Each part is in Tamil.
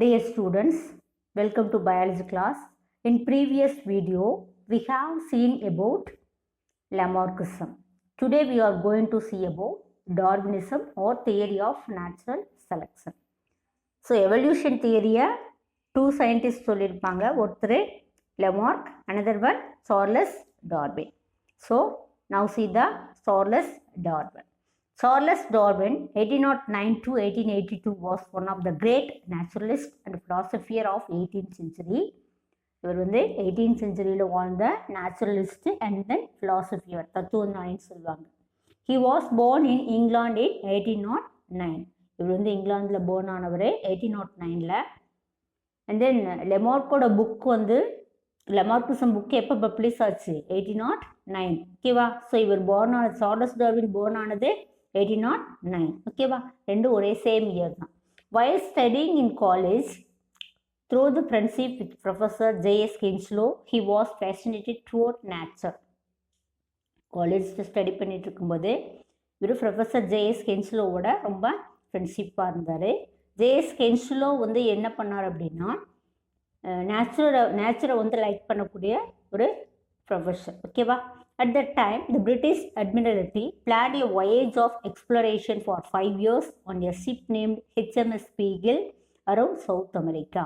Dear students, welcome to biology class. In previous video, we have seen about Lamarckism. Today we are going to see about Darwinism or theory of natural selection. So evolution theory two scientists சொல்லிருப்பாங்க. ஒருத்தர் Lamarck, another one Charles Darwin. So now see the Charles Darwin. Charles Darwin, 1809 to 1882, was one of the great naturalist and philosopher of 18th century. இவர் வந்து 18th centuryல வாழ்ந்த naturalist and then philosopher, தத்துவஞானின்னு சொல்லுவாங்க. He was born in England in 1809. இவர் வந்து இங்கிலாந்தில் born ஆனவர் 1809ல. And then லெமார்க்கோட புக் வந்து லெமார்க்கிசம் புக் எப்போ பப்ளிஷ் ஆச்சு? 1809. ஓகேவா? ஸோ இவர் born ஆனது, சார்லஸ் டார்வின் born ஆனது 1809. ஓகேவா? ரெண்டும் ஒரே சேம் இயர் தான். While studying in college, through the friendship with Professor J.S. Kinslow, he was fascinated toward nature. காலேஜில் ஸ்டடி பண்ணிட்டு இருக்கும்போது இவர் ப்ரொஃபஸர் ஜேஎஸ் கென்ஸ்லோவோட ரொம்ப ஃப்ரெண்ட்ஷிப்பாக இருந்தார். ஜேஎஸ் கென்ஸ்லோ வந்து என்ன பண்ணார் அப்படின்னா, நேச்சுரை வந்து லைக் பண்ணக்கூடிய ஒரு ப்ரொஃபஸர். ஓகேவா? At that time, the British Admiralty planned a voyage of exploration for 5 years on a ship named HMS Beagle around South America.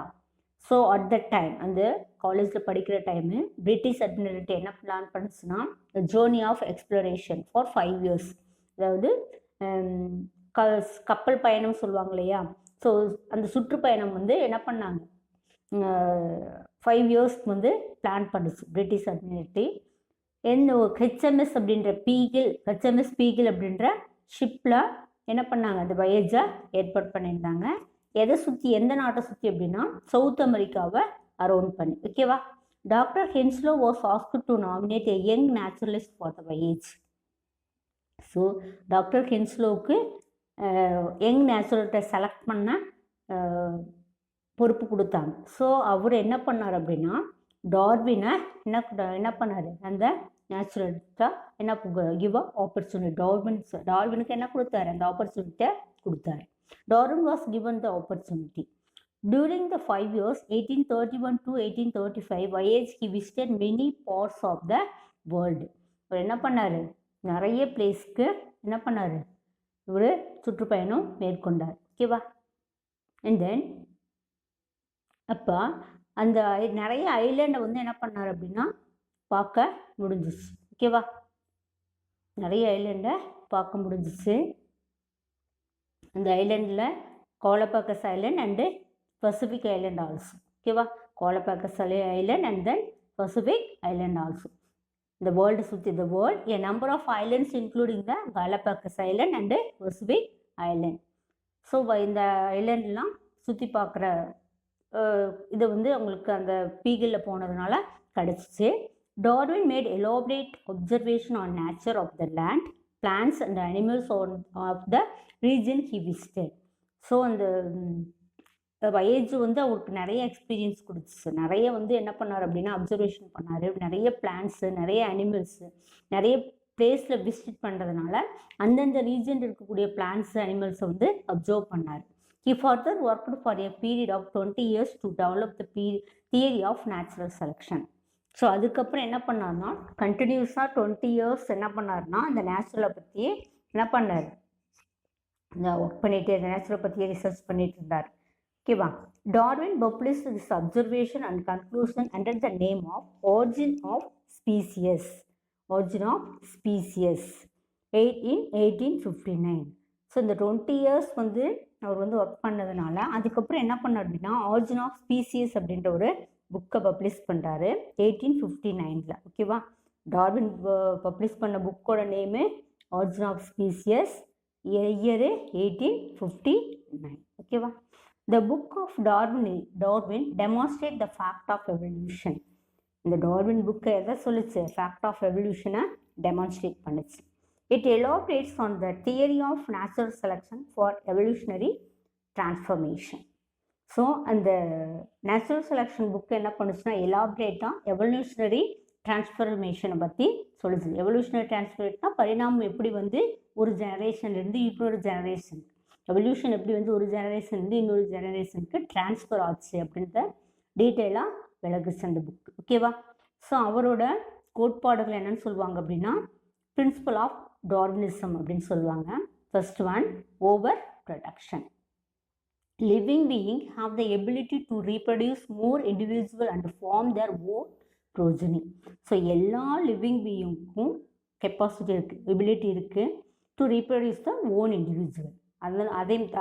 So at that time, அந்த காலேஜில் படிக்கிற டைமு பிரிட்டிஷ் அட்மிரல்ட்டி என்ன பிளான் பண்ணுச்சுன்னா, journey of exploration for 5 years, அதாவது கப்பல் பயணம் சொல்லுவாங்க இல்லையா. ஸோ அந்த சுற்றுப்பயணம் வந்து என்ன பண்ணாங்க, 5 years வந்து பிளான் பண்ணுச்சு பிரிட்டிஷ் அட்மிரல்ட்டி. ஹெச்எம்எஸ் அப்படின்ற ஹெச்எம்எஸ் பீகிள் அப்படின்ற ஷிப்பில் என்ன பண்ணாங்க, அந்த வயேஜை ஏற்பாடு பண்ணியிருந்தாங்க. எதை சுற்றி, எந்த நாட்டை சுற்றி அப்படின்னா சவுத் அமெரிக்காவை அரௌண்ட் பண்ணி. ஓகேவா? Doctor Henslow was asked to nominate a young naturalist for the voyage. So doctor ஹென்ஸ்லோவுக்கு யங் நேச்சுரலிஸ்ட்டை செலக்ட் பண்ண பொறுப்பு கொடுத்தாங்க. ஸோ அவர் என்ன பண்ணார் அப்படின்னா, டார்வினை என்ன பண்ணார், அந்த நேச்சுரலிஸ்டாக என்ன கிவ் அ ஆப்பர்ச்சுனிட்டி. டார்வினுக்கு என்ன கொடுத்தாரு, அந்த ஆப்பர்ச்சுனிட்டியை கொடுத்தாரு. Darwin was given the opportunity. During the 5 years, 1831 to 1835 voyage, he visited many parts of the world. அவர் என்ன பண்ணார், நிறைய பிளேஸ்க்கு என்ன பண்ணார், ஒரு சுற்றுப்பயணம் மேற்கொண்டார். ஓகேவா? அண்ட் தென் அப்போ அந்த நிறைய ஐலேண்டை வந்து என்ன பண்ணார் அப்படின்னா பார்க்க முடிஞ்சிச்சு. ஓகேவா? நிறைய ஐலேண்டை பார்க்க முடிஞ்சிச்சு. அந்த ஐலண்டில் Galapagos island and Pacific island also. ஓகேவா? Galapagos island and then Pacific island also. இந்த வேர்ல்டு சுற்றி the world a number of islands including the Galapagos island and Pacific island. So இந்த ஐலண்ட்லாம் சுற்றி பார்க்குற இது வந்து அவங்களுக்கு அந்த பீகிளில் போனதுனால கிடச்சிச்சு. Darwin made elaborate observation on nature of the land, plants and animals of the region he visited. So அந்த வயேஜ் வந்து அவருக்கு நிறைய எக்ஸ்பீரியன்ஸ் கொடுத்துச்சு. நிறைய வந்து என்ன பண்ணார் அப்படின்னா அப்சர்வேஷன் பண்ணார். நிறைய பிளான்ட்ஸு, நிறைய அனிமல்ஸு, நிறைய பிளேஸில் விசிட் பண்ணுறதுனால அந்தந்த ரீஜன் இருக்கக்கூடிய பிளான்ட்ஸு, அனிமல்ஸை வந்து அப்சர்வ் பண்ணார். He further worked for a period of 20 years to develop the theory of natural selection. So அதுக்கப்புறம் என்ன பண்ணார்னா, கண்டினியூஸாக 20 years என்ன பண்ணார்னா அந்த நேச்சுரலை பற்றி என்ன பண்ணார், ஒர்க் பண்ணிட்டு நேச்சுரலை பற்றியே ரிசர்ச் பண்ணிட்டு இருந்தார். ஓகேவா? Darwin published this observation and conclusion under the name of origin of species in 1859. So இந்த 20 years வந்து அவர் வந்து ஒர்க் பண்ணதுனால அதுக்கப்புறம் என்ன பண்ணார் அப்படின்னா ஆரிஜின் ஆஃப் ஸ்பீசியஸ் அப்படின்ற ஒரு புக்கை பப்ளிஷ் பண்ணுறாரு 1859. ஓகேவா? டார்வின் பப்ளிஷ் பண்ண புக்கோட name origin of species, year 1859. ஓகேவா? The book of Darwin demonstrate the fact of evolution. இந்த டார்வின் புக்கை எதை சொல்லிச்சு, ஃபேக்ட் ஆஃப் எவல்யூஷனை டெமான்ஸ்ட்ரேட் பண்ணுச்சு. It elaborates on the theory of natural selection for evolutionary transformation. So அந்த நேச்சுரல் செலெக்ஷன் புக்கு என்ன பண்ணுச்சுன்னா எலாபரேட்டாக எவல்யூஷனரி டிரான்ஸ்ஃபர்மேஷனை பற்றி சொல்லுச்சு. எவல்யூஷனரி டிரான்ஸ்ஃபர்மேஷன்னா பரிணாமம் எப்படி வந்து ஒரு ஜெனரேஷன்லேருந்து இன்னொரு ஜெனரேஷன் எவல்யூஷன் எப்படி வந்து ஒரு ஜெனரேஷன் வந்து இன்னொரு ஜெனரேஷனுக்கு ட்ரான்ஸ்ஃபர் ஆச்சு அப்படின்றத டீட்டெயிலாக விளக்குச்சு அந்த புக். ஓகேவா? ஸோ அவரோட கோட்பாடுகள் என்னன்னு சொல்லுவாங்க அப்படின்னா பிரின்சிபல் ஆஃப் டார்வினிசம் அப்படின்னு சொல்லுவாங்க. First one, over production. Living beings have the ability to reproduce more individual and form their own progeny. So எல்லா லிவிங் பீயிங்க்கும் கெப்பாசிட்டி இருக்குது, எபிலிட்டி இருக்குது to reproduce the own individual.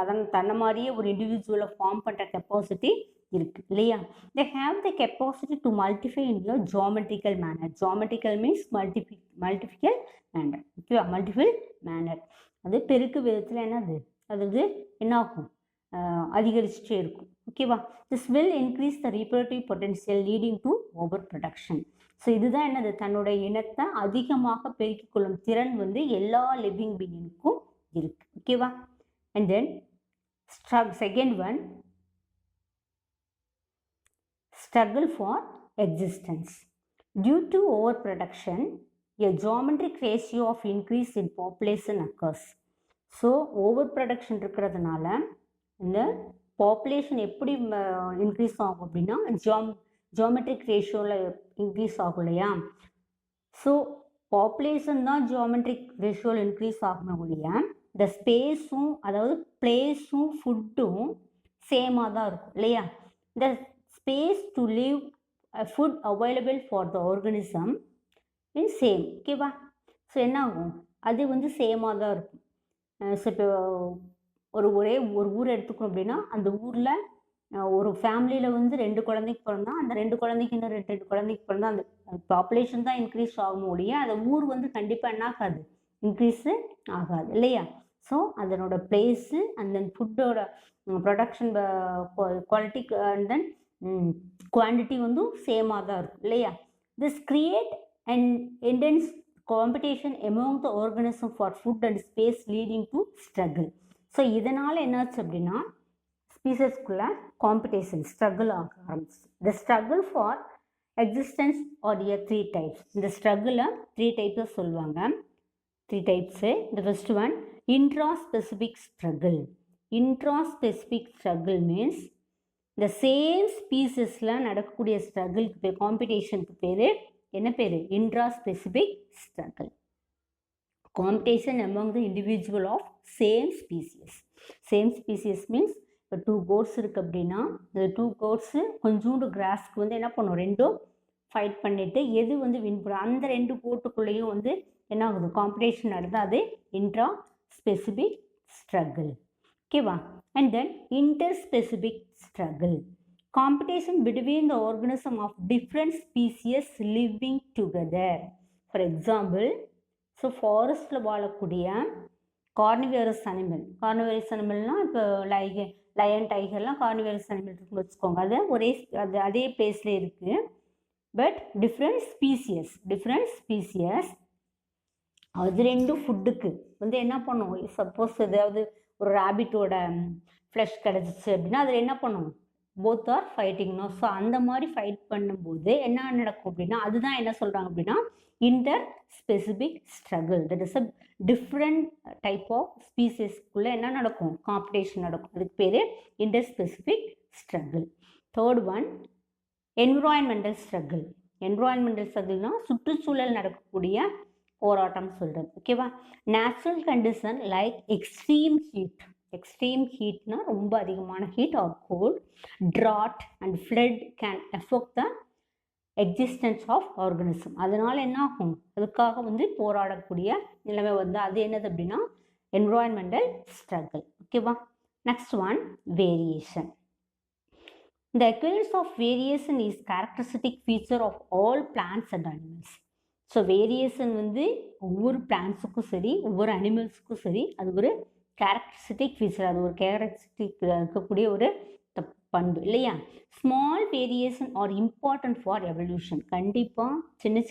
அதன் தன்னை மாதிரியே ஒரு இண்டிவிஜுவலை ஃபார்ம் பண்ணுற கெப்பாசிட்டி இருக்குது இல்லையா? They have the capacity to multiply in your geometrical manner. Geometrical means multiplical manner. ஓகேவா? மல்டிஃபிள் மேனர் அது பெருக்கு விதத்தில் என்னது, அது வந்து என்ன ஆகும், அதிகரிச்சுட்டே இருக்கும். ஓகேவா? This will increase the reproductive potential leading to over production. So இதுதான் என்னது, தன்னோட இனத்தை அதிகமாக பெருக்கிக் கொள்ளும் திறன் வந்து எல்லா லிவிங் பீயிங்க்கும் இருக்கு. ஓகேவா? And then second one, struggle for existence. Due to overproduction, a geometric ratio of increase in population occurs. So over production இருக்கிறதுனால இந்த பாப்புலேஷன் எப்படி இன்க்ரீஸ் ஆகும் அப்படின்னா ஜியோமெட்ரிக் ரேஷியோவில் இன்க்ரீஸ் ஆகும் இல்லையா? ஸோ பாப்புலேஷன் தான் ஜியோமெட்ரிக் ரேஷியோவில் இன்க்ரீஸ் ஆகுமே ஒழிய இந்த ஸ்பேஸும் அதாவது பிளேஸும் ஃபுட்டும் சேமாக தான் இருக்கும் இல்லையா? இந்த space to live, food available for the organism is same. ஓகேவா? ஸோ என்ன ஆகும், அது வந்து சேமாக தான் இருக்கும். ஸோ இப்போ ஒரு ஊர் எடுத்துக்கணும் அப்படின்னா அந்த ஊரில் ஒரு ஃபேமிலியில் வந்து 2 குழந்தைக்கு பிறந்தா அந்த 2 குழந்தைக்கு இன்னும் 2 குழந்தைக்கு பிறந்தா அந்த பாப்புலேஷன் தான் இன்க்ரீஸ் ஆகும் ஒழிய அந்த ஊர் வந்து கண்டிப்பாக என்ன ஆகாது, இன்க்ரீஸு ஆகாது இல்லையா? ஸோ அதனோட பிளேஸு அண்ட் தென் ஃபுட்டோட production quality and then quantity வந்து சேமாக தான் இருக்கும் இல்லையா? This create and intense competition among the organism for food and space leading to struggle. So இதனால் என்னாச்சு அப்படின்னா ஸ்பீசஸ்க்குள்ள காம்படிஷன் ஸ்ட்ரகிள் ஆக ஆரம்பிச்சு. The struggle for existence are இயர் 3 டைப்ஸ். இந்த ஸ்ட்ரகிளை 3 டைப்ஸை சொல்லுவாங்க. 3 டைப்ஸு. இந்த first one, intra specific struggle. Intra specific struggle means இந்த சேம் ஸ்பீசஸில் நடக்கக்கூடிய ஸ்ட்ரகிளுக்கு பேர், காம்படிஷனுக்கு பேர் என்ன பேர்? Intra specific struggle. Competition among the individual of same species. Same species means இப்போ 2 கோட்ஸ் இருக்குது அப்படின்னா இந்த 2 கோட்ஸு கொஞ்சோண்டு கிராஸ்க்கு வந்து என்ன பண்ணும், 2ம் ஃபைட் பண்ணிவிட்டு எது வந்து வின் பண்ணும் அந்த 2 கோட்டுக்குள்ளேயும் வந்து என்ன ஆகுது, காம்படிஷன் நடந்தால் அது இன்ட்ரா ஸ்பெசிஃபிக் ஸ்ட்ரகிள். ஓகேவா? And then interspecific struggle, competition between the organism of different species living together. For example, so ஃபாரஸ்ட்டில் வாழக்கூடிய கார்னிவேரஸ் அனிமல்னால் இப்போ லயன் டைகர்லாம் கார்னிவேரஸ் அனிமல் இருக்குன்னு வச்சுக்கோங்க. அது அதே பிளேஸில் இருக்குது. பட் டிஃப்ரெண்ட் ஸ்பீசியஸ் அது 2 ஃபுட்டுக்கு வந்து என்ன பண்ணும், சப்போஸ் ஏதாவது ஒரு ரேபிட்டோட ஃப்ளஷ் கிடச்சிச்சு அப்படின்னா அதில் என்ன பண்ணும், போத் ஆர் ஃபைட்டிங்னோ. ஸோ அந்த மாதிரி ஃபைட் பண்ணும்போது என்ன நடக்கும் அப்படின்னா அதுதான் என்ன சொல்கிறாங்க அப்படின்னா inter specific struggle. That is a different type of ஸ்பீசிஸ்க்குள்ளே என்ன நடக்கும், காம்படிஷன் நடக்கும். அதுக்கு பேர் inter specific struggle. Third one, environmental struggle. Environmental ஸ்ட்ரகிள்னால் சுற்றுச்சூழல் நடக்கக்கூடிய போராட்டம் சொல்கிறது. ஓகேவா? நேச்சுரல் கண்டிஷன் லைக் எக்ஸ்ட்ரீம் ஹீட்னா ரொம்ப அதிகமான heat or cold, drought and flood can affect the existence of organism. அதனால் என்ன ஆகும், அதுக்காக வந்து போராடக்கூடிய நிலைமை வந்து அது என்னது அப்படின்னா என்விரான்மெண்டல் ஸ்ட்ரகிள். ஓகேவா? Next one, variation. The occurrence of variation is characteristic feature of all plants and animals. So variation வந்து ஒவ்வொரு பிளான்ஸுக்கும் சரி ஒவ்வொரு அனிமல்ஸுக்கும் சரி அது ஒரு கேரக்டரிஸ்டிக் ஃபீச்சர், அது ஒரு கேரக்டரிஸ்டிக் இருக்கக்கூடிய ஒரு பண்பு இல்லையா? Small variation are important for evolution. கண்டிப்பாக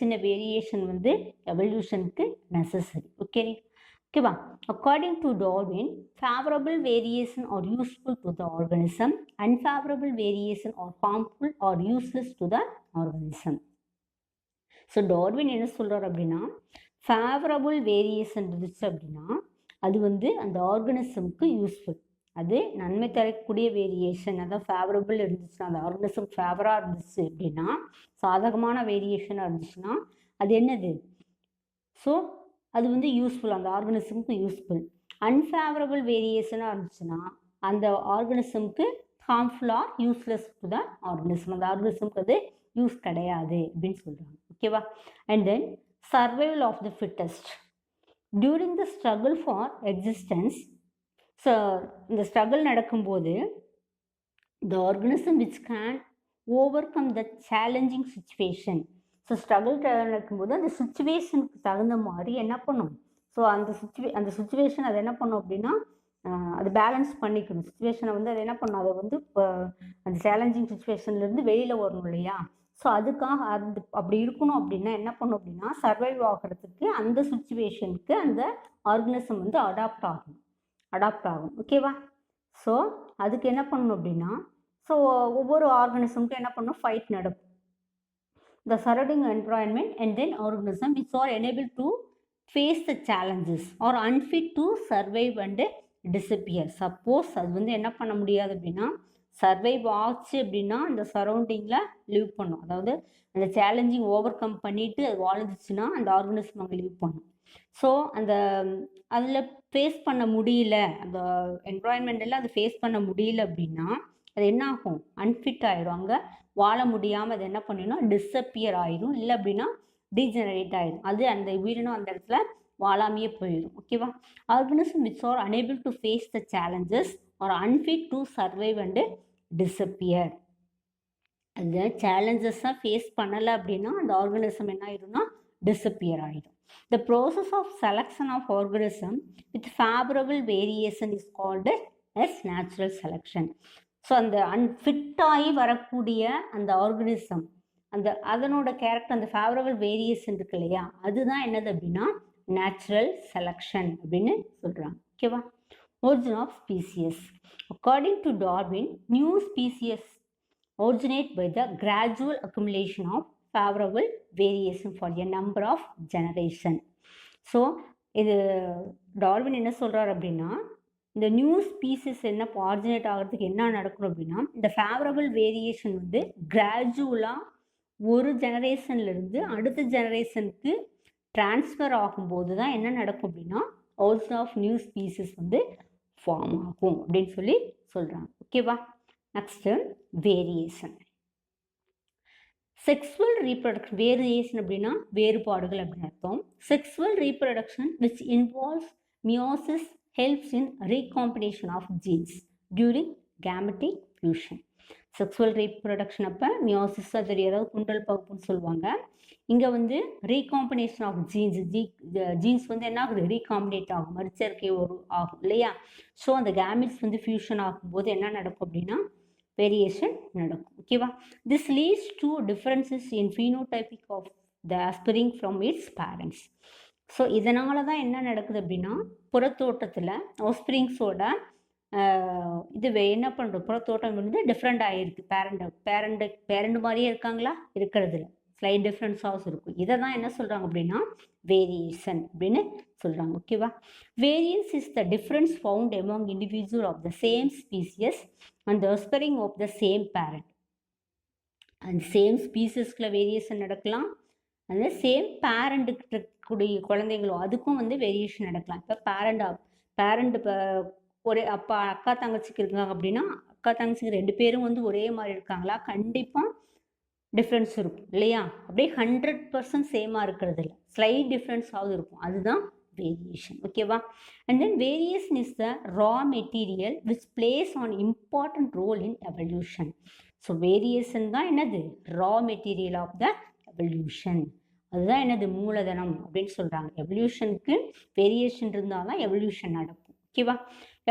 சின்ன வேரியேஷன் வந்து எவல்யூஷனுக்கு நெசசரி. ஓகேவா? According to Darwin, favourable variation are useful to the organism, unfavourable variation are harmful or useless to the organism. So Darwin என்ன சொல்கிறார் அப்படின்னா ஃபேவரபிள் வேரியேஷன் இருந்துச்சு அப்படின்னா அது வந்து அந்த ஆர்கனிசமுக்கு யூஸ்ஃபுல். அது நன்மை தரக்கூடிய வேரியேஷன், அதான் ஃபேவரபிள் இருந்துச்சுன்னா, அந்த ஆர்கனிசம் ஃபேவராக இருந்துச்சு அப்படின்னா, சாதகமான வேரியேஷனாக இருந்துச்சுன்னா அது என்னது? ஸோ அது வந்து யூஸ்ஃபுல், அந்த ஆர்கனிசமுக்கு யூஸ்ஃபுல். அன்ஃபேவரபிள் வேரியேஷனாக இருந்துச்சுன்னா அந்த ஆர்கனிசமுக்கு harmful or useless to the organism, அந்த ஆர்கனிசமுக்கு அது யூஸ் கிடையாது அப்படின்னு சொல்கிறாங்க. ஓகேவா? And then survival of the fittest during the struggle for existence. So இந்த ஸ்ட்ரகிள் நடக்கும்போது the organism which can overcome the challenging situation. So struggle நடக்கும்போது அந்த சுச்சுவேஷனுக்கு தகுந்த மாதிரி என்ன பண்ணும்? ஸோ அந்த சுச்சுவேஷன் அதை என்ன பண்ணும் அப்படின்னா அது பேலன்ஸ் பண்ணிக்கணும். சுச்சுவேஷனை வந்து அது என்ன பண்ணும்? அதை வந்து இப்போ அந்த சேலஞ்சிங் சுச்சுவேஷன்லேருந்து வெளியில் வரணும் இல்லையா? ஸோ அதுக்காக அது அப்படி இருக்கணும் அப்படின்னா என்ன பண்ணும் அப்படின்னா, சர்வைவ் ஆகிறதுக்கு அந்த சுச்சுவேஷனுக்கு அந்த ஆர்கனிசம் வந்து அடாப்ட் ஆகும். ஓகேவா? ஸோ அதுக்கு என்ன பண்ணணும் அப்படின்னா, ஸோ ஒவ்வொரு ஆர்கனிசமுக்கும் என்ன பண்ணணும்? ஃபைட் நடக்கும். The surrounding environment and then organism which are enable to face the challenges are unfit to survive and disappear. Suppose அது வந்து என்ன பண்ண முடியாது அப்படின்னா, சர்வைவ் ஆச்சு அப்படின்னா அந்த சரௌண்டிங்கில் லிவ் பண்ணும். அதாவது அந்த சேலஞ்சிங் ஓவர் கம் பண்ணிவிட்டு அது வாழ்ந்துச்சுன்னா அந்த ஆர்கனிசம் அங்கே லிவ் பண்ணும். ஸோ அந்த அதில் ஃபேஸ் பண்ண முடியல, அந்த என்வாயன்மெண்ட்டில் அது ஃபேஸ் பண்ண முடியல அப்படின்னா அது என்ன ஆகும்? அன்ஃபிட் ஆகிடும். அங்கே வாழ முடியாமல் அது என்ன பண்ணிடும்? டிஸப்பியர் ஆகிடும். இல்லை அப்படின்னா டீஜெனரேட் ஆகிடும். அது அந்த உயிரினம் அந்த இடத்துல வாழாமையே போயிடும். ஓகேவா? Organism which are unable to face the challenges are unfit to survive and disappear. அந்த சேலஞ்சஸாக ஃபேஸ் பண்ணலை அப்படின்னா அந்த ஆர்கனிசம் என்ன ஆகிடும்னா டிஸப்பியர் ஆகிடும். The process of selection of organism with favorable variation is called as natural selection. So அந்த அன்ஃபிட் ஆகி வரக்கூடிய அந்த ஆர்கனிசம் அதனோட கேரக்டர், அந்த ஃபேவரபிள் வேரியேஷன் இருக்கு இல்லையா, அதுதான் என்னது அப்படின்னா நேச்சுரல் செலக்ஷன் அப்படின்னு சொல்கிறாங்க. ஓகேவா? origin of species. According to Darwin, new species originate by the gradual accumulation of favorable variation for a number of generation. So இது டார்வின் என்ன சொல்கிறார் அப்படின்னா, இந்த நியூ ஸ்பீசிஸ் என்ன ஆரிஜினேட் ஆகிறதுக்கு என்ன நடக்கணும் அப்படின்னா, இந்த ஃபேவரபிள் வேரியேஷன் வந்து கிராஜுவலாக ஒரு ஜெனரேஷன்லேருந்து அடுத்த ஜெனரேஷனுக்கு டிரான்ஸ்ஃபர் ஆகும்போது தான் என்ன நடக்கும் அப்படின்னா ஆரிஜின் ஆஃப் நியூ ஸ்பீசிஸ் வந்து ஃபார்ம் ஆகும் அப்படின்னு சொல்லி சொல்கிறாங்க. ஓகேவா? Next variation. Sexual reproduction. Variation அப்படின்னா வேறுபாடுகள் அப்படின்னு அர்த்தம். Sexual reproduction which involves meiosis helps in recombination of genes during gametic fusion. Sexual reproduction அப்போ மியோசிஸ் அது ஏதாவது குண்டல் பகுப்புன்னு சொல்லுவாங்க. இங்கே வந்து ரீகாம்பினேஷன் ஆஃப் ஜீன்ஸ் வந்து என்ன ஆகுது? ரீகாம்பினேட் ஆகும், மறுச்சேர்க்கை ஆகும் இல்லையா? ஸோ அந்த கேமெட்ஸ் வந்து ஃபியூஷன் ஆகும்போது என்ன நடக்கும் அப்படின்னா வேரியேஷன் நடக்கும். ஓகேவா? This leads to differences in phenotypic of the offspring from its parents. So இதனால தான் என்ன நடக்குது அப்படின்னா புறத்தோட்டத்தில் ஆஸ்பிரிங்ஸோட இது என்ன பண்ணுறோம்? புறத்தோட்டம் வந்து டிஃப்ரெண்ட் ஆகிருக்கு. பேரண்ட் மாதிரியே இருக்காங்களா? இருக்கிறதுல ஸ்லைட் டிஃப்ரென்ஸாகவும் இருக்கும். இதை தான் என்ன சொல்கிறாங்க அப்படின்னா வேரியேஷன் அப்படின்னு சொல்கிறாங்க. ஓகேவா? Variance is the difference found among individual of the same species and the offspring of the same parent. அந்த சேம் ஸ்பீசிஸ்க்குள்ள வேரியேஷன் நடக்கலாம், அந்த சேம் பேரண்ட்டுக்கு இருக்கக்கூடிய குழந்தைங்களும் அதுக்கும் வந்து வேரியேஷன் நடக்கலாம். இப்போ பேரண்ட் இப்போ ஒரே அக்கா தங்கச்சிக்கு இருக்காங்க அப்படின்னா அக்கா தங்கச்சிக்கு 2 பேரும் வந்து ஒரே மாதிரி இருக்காங்களா? கண்டிப்பாக டிஃப்ரென்ஸ் இருக்கும் இல்லையா? அப்படியே 100% சேமாக இருக்கிறது இல்லை, ஸ்லைட் டிஃப்ரென்ஸாவது இருக்கும். அதுதான் வேரியேஷன். ஓகேவா? And then variation is the raw material which plays an important role in evolution. So variation தான் என்னது? Raw material of the evolution. அதுதான் என்னது? மூலதனம் அப்படின்னு சொல்கிறாங்க. எவல்யூஷனுக்கு வேரியேஷன் இருந்தால் தான் எவல்யூஷன் நடக்கும். ஓகேவா?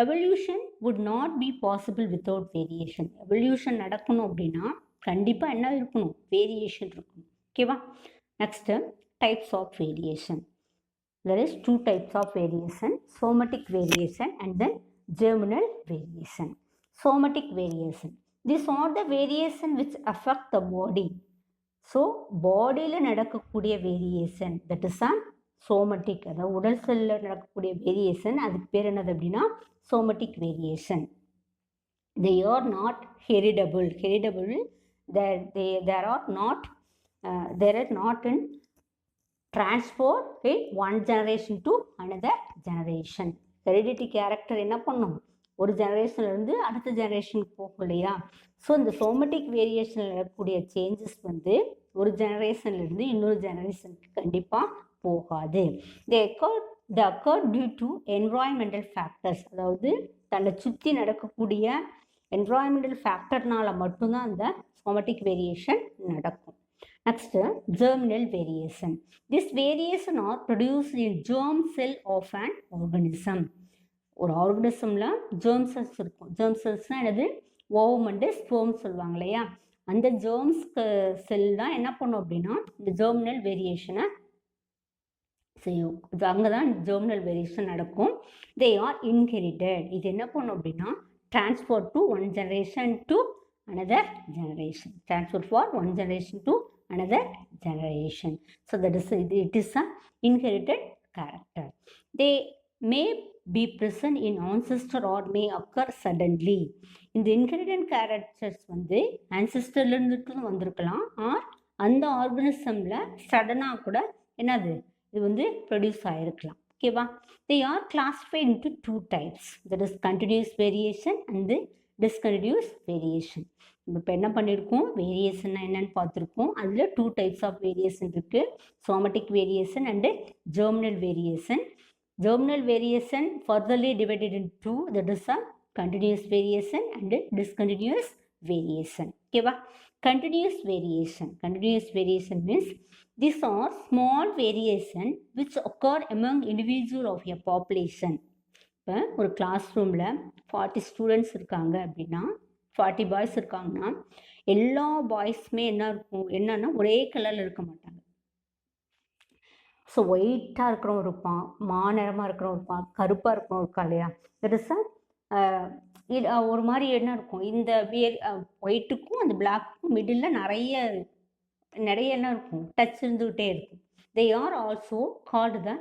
Evolution would not be possible without variation. Evolution நடக்கணும் அப்படின்னா கண்டிப்பாக என்ன இருக்கணும்? வேரியேஷன் இருக்கணும். ஓகேவா? Next types of variation. There is 2 types of variation, somatic variation and then germinal variation. Somatic variation. These are the variation which affect the body. So, bodyல நடக்கக்கூடிய variation, that is a சோமட்டிக், அதாவது உடல் செல்லில் நடக்கக்கூடிய வேரியேஷன், அதுக்கு பேர் என்னது அப்படின்னா சோமட்டிக் variation. They are not heritable. Heritable, they are not in transport in one generation to another generation. Heredity character என்ன பண்ணும், ஒரு ஜெனரேஷன்லேருந்து அடுத்த ஜெனரேஷனுக்கு போகும் இல்லையா. ஸோ இந்த சோமட்டிக் வேரியேஷனில் இருக்கக்கூடிய சேஞ்சஸ் வந்து ஒரு ஜெனரேஷன்லேருந்து இன்னொரு ஜெனரேஷனுக்கு கண்டிப்பாக போகாது. they occur due to environmental factors. அதாவது தன்னை சுற்றி நடக்கக்கூடிய என்வரான்மெண்டல் ஃபேக்டர்னால மட்டும்தான் அந்த சோமட்டிக் வேரியேஷன் நடக்கும். Next germinal variation. This variation are produced in germ cell of an organism. ஒரு ஆர்கனிசமில் ஜெர்ம் செல்ஸ் இருக்கும். ஜெர்ம் செல்ஸ்னால் என்னது, ஓவம் அண்டு ஸ்போம் சொல்லுவாங்க இல்லையா. அந்த ஜெர்ம்ஸ் செல் தான் என்ன பண்ணும் அப்படின்னா இந்த ஜெர்மினல் வேரியேஷனை செய்யும். அங்கே தான் ஜெர்மினல் வேரியேஷன் நடக்கும். They are inherited. இது என்ன பண்ணும் அப்படின்னா transfer to one generation to another generation. Transfer for one generation to another generation. So that is, it is a inherited character. They may be present in ancestor or may occur suddenly. இந்த inherited characters வந்து ancestorலேருந்து வந்திருக்கலாம், ஆர் அந்த ஆர்கனிசமில் சடனாக கூட என்னது இது வந்து ப்ரொடியூஸ் ஆகிருக்கலாம். ஓகேவா. they are classified into two types, that is continuous variation and discontinuous variation. இப்போ என்ன பண்ணியிருக்கோம், வேரியேஷன்னா என்னன்னு பார்த்துருக்கோம். அதில் டூ டைப்ஸ் ஆஃப் வேரியேஷன் இருக்குது, somatic variation and germinal variation. Germinal variation furtherly divided into two, that is a continuous variation and discontinuous variation. ஓகேவா. continuous variation means these are small variation which occur among individual of a population. இப்போ ஒரு கிளாஸ் ரூமில் 40 ஸ்டூடெண்ட்ஸ் இருக்காங்க அப்படின்னா, 40 பாய்ஸ் இருக்காங்கன்னா எல்லா பாய்ஸுமே என்னன்னா ஒரே கலரில் இருக்க மாட்டாங்க. ஸோ ஒயிட்டாக இருக்கிறவங்க இருப்பான், மாநிறமாக இருக்கிறவங்க இருப்பான், கருப்பாக இருக்கிறவங்க இருக்கா இல்லையா. பெருசாக ஒரு மாதிரி என்ன இருக்கும், இந்த ஒயிட்டுக்கும் அந்த பிளாக்குக்கும் மிடில் நிறைய என்ன இருக்கும், டச் இருந்துகிட்டே இருக்கும். they are also called the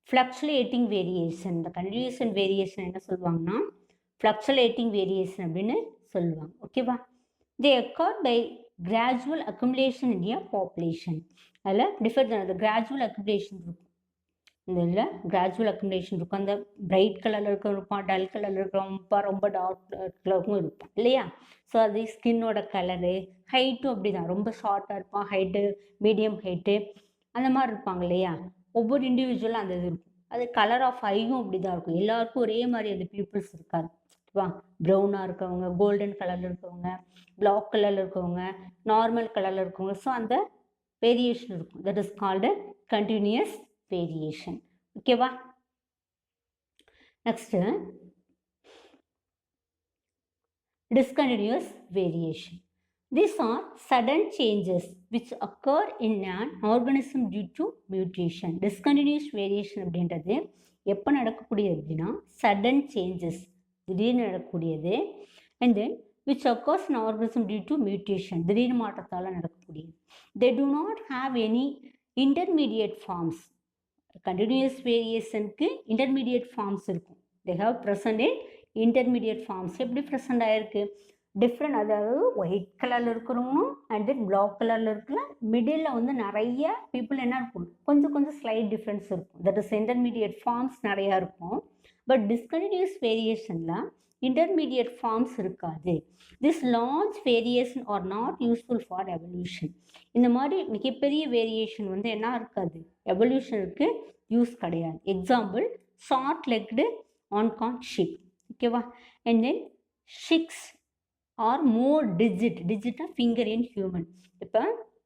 fluctuating variation. இந்த கண்டினியூஷன் வேரியேஷன் என்ன சொல்லுவாங்கன்னா fluctuating variation அப்படின்னு சொல்லுவாங்க. ஓகேவா. they occur by gradual accumulation in a population. அதில் டிஃபர் கிராஜுவல் அக்குமுலேஷன் இருக்கும். இந்த இதில் கிராஜுவல் அக்குமுலேஷன் இருக்கும். அந்த பிரைட் கலரில் இருக்கிறவங்க இருப்பான், டல் கலரில் இருக்கிறவங்க ரொம்ப டார்க் கலரும் இருப்பான் இல்லையா. ஸோ அது ஸ்கின்னோட கலரு, ஹைட்டும் அப்படி தான், ரொம்ப ஷார்ட்டாக இருப்பான், ஹைட்டு மீடியம் ஹைட்டு அந்த மாதிரி இருப்பாங்க இல்லையா. ஒவ்வொரு இண்டிவிஜுவலாக அந்த இது இருக்கும். அது கலர் ஆஃப் ஐயும் அப்படி தான் இருக்கும். எல்லாருக்கும் ஒரே மாதிரி அந்த பீப்புள்ஸ் இருக்காது. ப்ரௌனாக இருக்கவங்க, கோல்டன் கலரில் இருக்கவங்க, பிளாக் கலரில் இருக்கவங்க, நார்மல் கலரில் இருக்கவங்க. ஸோ அந்த வேரியேஷன் இருக்கும். That is called continuous variation. ஓகேவா. Next discontinuous variation. These are sudden changes which occur in an organism due to mutation. Discontinuous variation அப்படின்றது எப்போ நடக்கக்கூடியது அப்படின்னா sudden changes, திடீர்னு நடக்கக்கூடியது. and then which occurs in organism due to mutation, திடீர்னு மாற்றத்தால் நடக்கக்கூடியது. they do not have any intermediate forms. continuous variationக்கு intermediate forms இருக்கும். they have present in intermediate forms. எப்படி ப்ரெசென்ட் ஆகிருக்கு, டிஃப்ரெண்ட், அதாவது ஒயிட் கலரில் இருக்கிறவங்களும் அண்ட் தென் பிளாக் கலரில் இருக்கிற மிடில் வந்து நிறைய பீப்புள் என்ன இருக்கும், கொஞ்சம் ஸ்லைட் டிஃப்ரென்ஸ் இருக்கும். தட் இஸ் இன்டர்மீடியட் ஃபார்ம்ஸ் நிறையா இருக்கும். பட் டிஸ்கண்டினியூஸ் வேரியேஷனில் இன்டர்மீடியட் ஃபார்ம்ஸ் இருக்காது. This large variation are not useful for evolution. இந்த மாதிரி மிகப்பெரிய வேரியேஷன் வந்து என்ன இருக்காது, எவல்யூஷனுக்கு யூஸ் கிடையாது. Example short legged Ancon sheep. ஓகேவா. அண்ட் தென் 6 ஆர் மோர் டிஜிட்டாக ஃபிங்கர் இன் ஹியூமன். இப்போ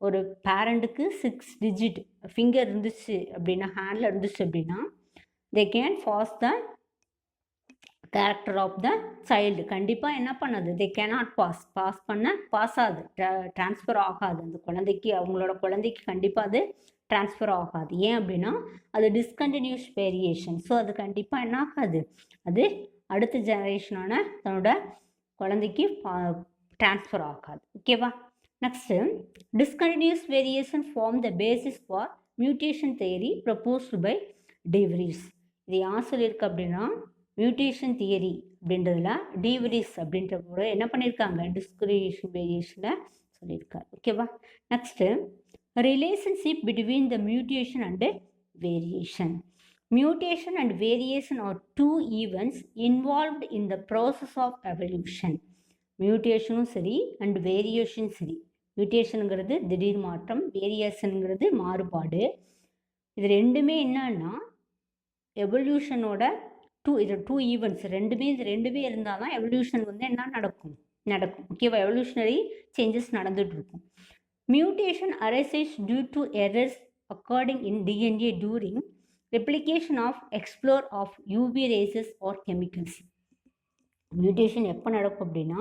ஒரு பேரண்ட்டுக்கு 6 டிஜிட் ஃபிங்கர் இருந்துச்சு அப்படின்னா, ஹேண்டில் இருந்துச்சு அப்படின்னா, they can pass the character of the child. கண்டிப்பாக என்ன பண்ணாது, தே கேனாட் பாஸ் ஆகுது, ட்ரான்ஸ்ஃபர் ஆகாது அந்த குழந்தைக்கு, அவங்களோட குழந்தைக்கு கண்டிப்பாக அது ட்ரான்ஸ்ஃபர் ஆகாது. ஏன் அப்படின்னா அது டிஸ்கண்டினியூஸ் வேரியேஷன். ஸோ அது கண்டிப்பாக என்ன ஆகாது, அது அடுத்த ஜெனரேஷனான தன்னோட குழந்தைக்கு ட்ரான்ஸ்ஃபர் ஆகாது. ஓகேவா. Next discontinuous variation form the basis for mutation theory proposed by de Vries. இது யார் சொல்லியிருக்கு அப்படின்னா மியூட்டேஷன் தியரி அப்படின்றதுல டிவ்ரீஸ் அப்படின்றவங்க என்ன பண்ணியிருக்காங்க டிஸ்கிரிமினேஷன் வேரியேஷனை சொல்லியிருக்காரு. ஓகேவா. Next relationship between the mutation and variation. Mutation and variation are two events involved in the process of evolution. மியூட்டேஷனும் சரி அண்ட் வேரியேஷனும் சரி. மியூட்டேஷனுங்கிறது திடீர் மாற்றம், வேரியேஷனுங்கிறது மாறுபாடு. இது ரெண்டுமே என்னன்னா எவல்யூஷனோட டூ ஈவெண்ட்ஸ் இது ரெண்டுமே இருந்தால் தான் எவல்யூஷன் வந்து என்ன நடக்கும். ஓகேவா. எவல்யூஷனரி சேஞ்சஸ் நடந்துட்டு இருக்கும். Mutation arises due to errors according in DNA during replication of explore of UV rays or chemicals. Mutation எப்போ நடக்கும் அப்படின்னா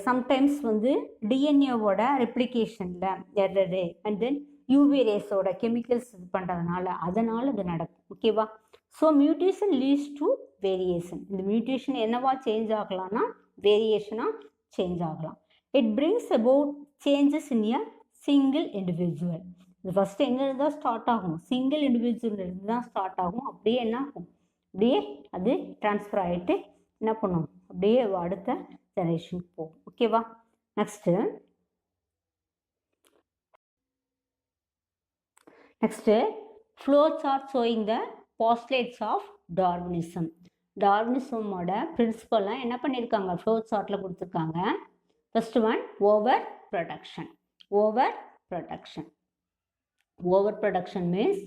சம்டைம்ஸ் வந்து டிஎன்ஏவோட ரெப்ளிகேஷனில் எரரு அண்ட் தென் யூவி ரேஸோட கெமிக்கல்ஸ் இது பண்ணுறதுனால அதனால் இது நடக்கும். ஓகேவா. So mutation leads to variation. இந்த மியூட்டேஷன் என்னவா சேஞ்ச் ஆகலாம்னா வேரியேஷனாக சேஞ்ச் ஆகலாம். It brings about changes in a single individual. இது ஃபஸ்ட்டு எங்கேருந்து தான் ஸ்டார்ட் ஆகும், சிங்கிள் இண்டிவிஜுவல்லேருந்து தான் ஸ்டார்ட் ஆகும். அப்படியே என்ன ஆகும், அப்படியே அது ட்ரான்ஸ்ஃபர் ஆகிட்டு என்ன பண்ணும், அப்படியே அடுத்த ஜெனரேஷனுக்கு போகும். ஓகேவா. Next flow chart showing the postulates of Darwinism. டார்வினிசமோட பிரின்சிபல்லாம் என்ன பண்ணியிருக்காங்க ஃப்ளோ சார்ட்டில் கொடுத்துருக்காங்க. First one over production. Overproduction means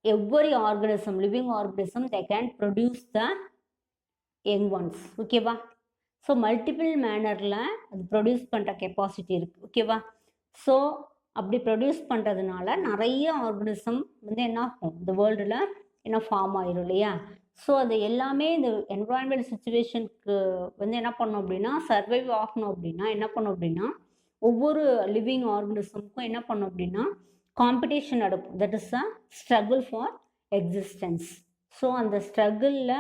every organism, living organism, they can produce the young ones. ஓகேவா. ஸோ மல்டிபிள் மேனரில் அது ப்ரொடியூஸ் பண்ணுற கெப்பாசிட்டி இருக்குது. ஓகேவா. ஸோ அப்படி ப்ரொடியூஸ் பண்ணுறதுனால நிறைய ஆர்கனிசம் வந்து என்ன ஆகும், இந்த வேர்ல்டில் என்ன ஃபார்ம் ஆயிரும் இல்லையா. ஸோ அது எல்லாமே இந்த என்விரான்மெண்ட் சுச்சுவேஷனுக்கு வந்து என்ன பண்ணோம் அப்படின்னா சர்வைவ் ஆகணும் அப்படின்னா என்ன பண்ணோம் அப்படின்னா ஒவ்வொரு லிவிங் ஆர்கனிசமுக்கும் என்ன பண்ணும் அப்படின்னா காம்படிஷன் நடக்கும். That is a struggle for existence. So அந்த ஸ்ட்ரகிளில்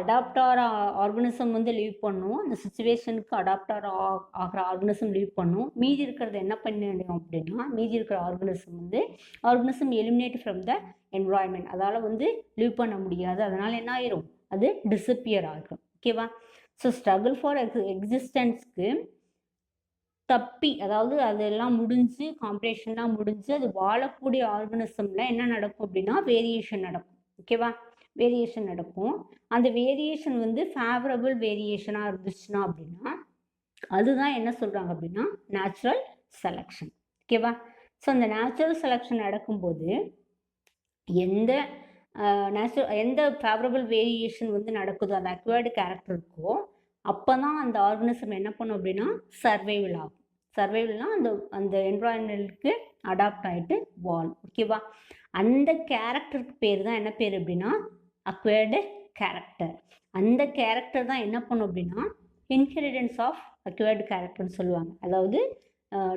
அடாப்டார் ஆர்கனிசம் வந்து லீவ் பண்ணும், அந்த சுச்சுவேஷனுக்கு அடாப்டார் ஆகிற ஆர்கனிசம் லீவ் பண்ணும். மீதி இருக்கிறது என்ன பண்ணிடும் அப்படின்னா மீதி இருக்கிற organism eliminate from the environment. அதால் வந்து லீவ் பண்ண முடியாது. அதனால் என்ன ஆயிரும், அது டிஸப்பியர் ஆகும். ஓகேவா. ஸோ ஸ்ட்ரகிள் ஃபார் எக்ஸிஸ்டன்ஸ்க்கு தப்பி, அதாவது அதெல்லாம் முடிஞ்சு காம்படிஷன்லாம் முடிஞ்சு அது வாழக்கூடிய ஆர்கனிசமில் என்ன நடக்கும் அப்படின்னா வேரியேஷன் நடக்கும். ஓகேவா. வேரியேஷன் நடக்கும். அந்த வேரியேஷன் வந்து ஃபேவரபிள் வேரியேஷனாக இருந்துச்சுன்னா அப்படின்னா அதுதான் என்ன சொல்கிறாங்க அப்படின்னா நேச்சுரல் செலெக்ஷன். ஓகேவா. ஸோ அந்த நேச்சுரல் செலெக்ஷன் நடக்கும்போது எந்த ஃபேவரபிள் வேரியேஷன் வந்து நடக்குதோ அந்த அக்வயர்டு கேரக்டர் இருக்கோ அப்போ தான் அந்த ஆர்கனிசம் என்ன பண்ணும் அப்படின்னா சர்வைவல் ஆகும். சர்வைவல்னால் அந்த என்விரான்மெண்ட்டுக்கு அடாப்ட் ஆகிட்டு வால். ஓகேவா. அந்த கேரக்டருக்கு பேர் தான் என்ன பேர் அப்படின்னா அக்வயர்டு கேரக்டர். அந்த கேரக்டர் தான் என்ன பண்ணும் அப்படின்னா இன்ஹெரிடன்ஸ் ஆஃப் அக்வயர்டு கேரக்டர்னு சொல்லுவாங்க. அதாவது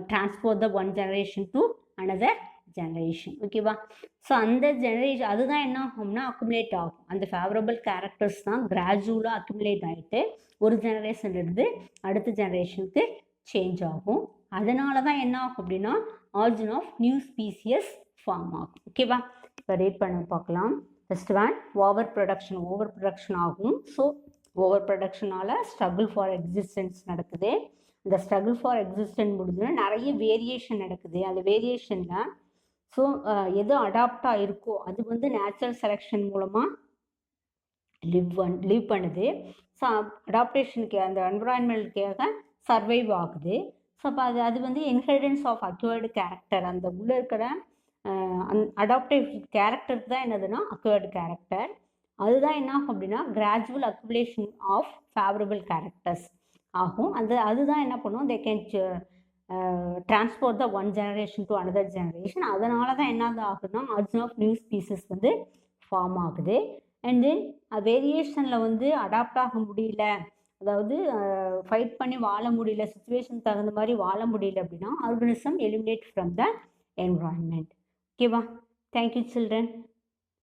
transport the one generation to another generation. ஓகேவா. ஸோ அந்த ஜெனரேஷன் அதுதான் என்ன ஆகும்னா அக்குமுலேட் ஆகும். அந்த ஃபேவரபிள் கேரக்டர்ஸ் தான் கிராஜுவலாக அக்குமுலேட் ஆகிட்டு ஒரு ஜெனரேஷன்லேருந்து அடுத்த ஜெனரேஷனுக்கு சேஞ்ச் ஆகும். அதனால தான் என்ன ஆகும் அப்படின்னா origin of new species form ஆகும். ஓகேவா. இப்போ ரேட் பண்ண பார்க்கலாம். ஃபர்ஸ்ட் ஒன் ஓவர் ப்ரொடக்ஷன் ஆகும். ஸோ ஓவர் ப்ரொடக்ஷனால் ஸ்ட்ரகிள் ஃபார் எக்ஸிஸ்டன்ஸ் நடக்குது. இந்த ஸ்ட்ரகிள் ஃபார் எக்ஸிஸ்டன்ஸ் முடிஞ்சுன்னா நிறைய வேரியேஷன் நடக்குது. அந்த வேரியேஷனில் ஸோ எது அடாப்டாக இருக்கோ அது வந்து நேச்சுரல் செலெக்ஷன் மூலமாக லிவ் பண்ணுது. ஸோ அடாப்டேஷனுக்கு அந்த என்விரான்மெண்ட்டுக்காக சர்வைவ் ஆகுது. ஸோ அப்போ அது வந்து இன்ஹெரிடன்ஸ் ஆஃப் அக்வயர்டு கேரக்டர். அந்த உள்ளே இருக்கிற அடாப்டிவ் கேரக்டருக்கு தான் என்னதுன்னா அக்வயர்டு கேரக்டர். அதுதான் என்ன ஆகும் அப்படின்னா gradual accumulation of favourable characters ஆகும். அதுதான் என்ன பண்ணும், they can transport the one generation to another generation. அதனால தான் என்னது ஆகுதுன்னா ஆரிஜின் ஆஃப் நியூ ஸ்பீசிஸ் வந்து ஃபார்ம் ஆகுது. அண்ட் தென் வேரியேஷனில் வந்து அடாப்ட் ஆக முடியல, அதாவது ஃபைட் பண்ணி வாழ முடியல, சுச்சுவேஷன் தகுந்த மாதிரி வாழ முடியல அப்படின்னா organism eliminate from the environment. ஓகேவா. Thank you children.